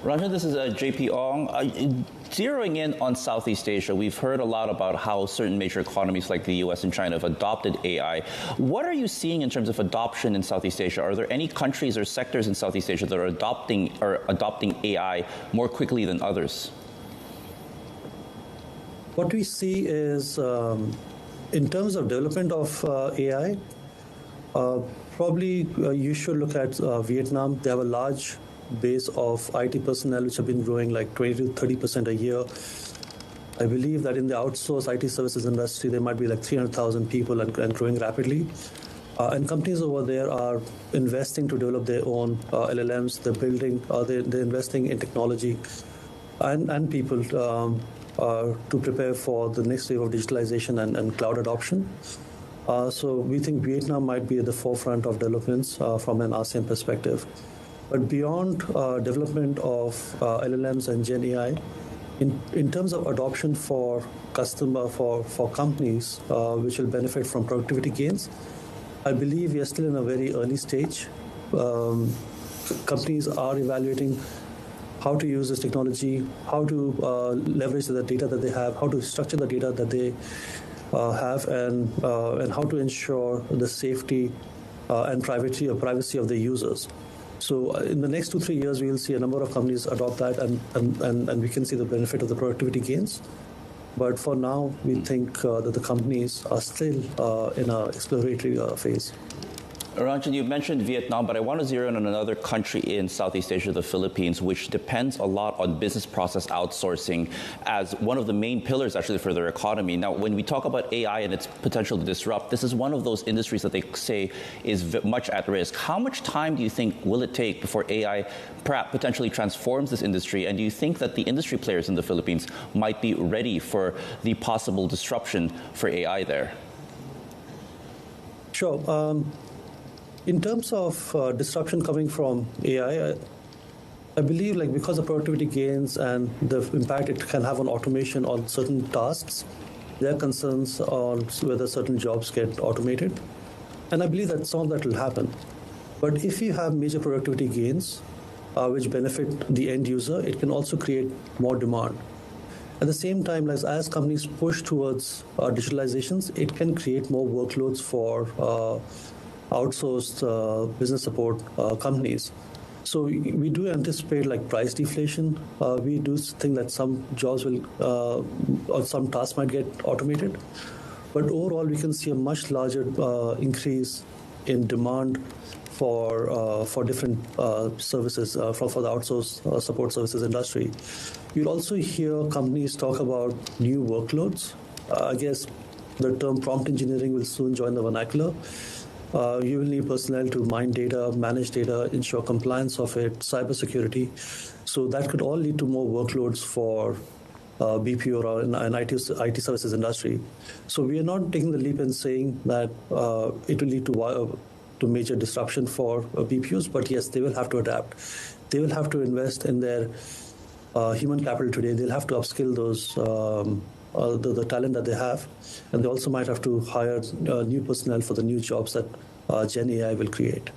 Ranjan, this is JP Ong. Zeroing in on Southeast Asia, we've heard a lot about how certain major economies like the US and China have adopted AI. What are you seeing in terms of adoption in Southeast Asia? Are there any countries or sectors in Southeast Asia that are adopting AI more quickly than others? What we see is, in terms of development of AI, probably you should look at Vietnam. They have a large base of IT personnel which have been growing like 20 to 30% a year. I believe that in the outsourced IT services industry, there might be like 300,000 people and growing rapidly. And companies over there are investing to develop their own LLMs. They're building, they're investing in technology and people to prepare for the next wave of digitalization and cloud adoption. So we think Vietnam might be at the forefront of developments from an ASEAN perspective. But beyond development of LLMs and Gen AI, in terms of adoption for companies which will benefit from productivity gains, I believe we are still in a very early stage. Companies are evaluating how to use this technology, how to leverage the data that they have, how to structure the data that they have, and how to ensure the safety and privacy of the users. So in the next 2-3 years, we will see a number of companies adopt that, and we can see the benefit of the productivity gains. But for now, we think that the companies are still in an exploratory phase. Ranjan, you mentioned Vietnam, but I want to zero in on another country in Southeast Asia, the Philippines, which depends a lot on business process outsourcing as one of the main pillars actually for their economy. Now, when we talk about AI and its potential to disrupt, this is one of those industries that they say is much at risk. How much time do you think will it take before AI perhaps potentially transforms this industry? And do you think that the industry players in the Philippines might be ready for the possible disruption for AI there? Sure. In terms of disruption coming from AI, I believe because of productivity gains and the impact it can have on automation on certain tasks, there are concerns on whether certain jobs get automated. And I believe that some of that will happen. But if you have major productivity gains, which benefit the end user, it can also create more demand. At the same time, as companies push towards digitalizations, it can create more workloads for outsourced business support companies. So we do anticipate price deflation. We do think that some jobs will, or some tasks might get automated. But overall, we can see a much larger increase in demand for different services for the outsourced support services industry. You'll also hear companies talk about new workloads. I guess the term prompt engineering will soon join the vernacular. You will need personnel to mine data, manage data, ensure compliance of it, cybersecurity. So that could all lead to more workloads for BPO or an IT services industry. So we are not taking the leap and saying that it will lead to major disruption for BPOs, but yes, they will have to adapt. They will have to invest in their human capital today. They'll have to upskill those the talent that they have, and they also might have to hire new personnel for the new jobs that Gen AI will create.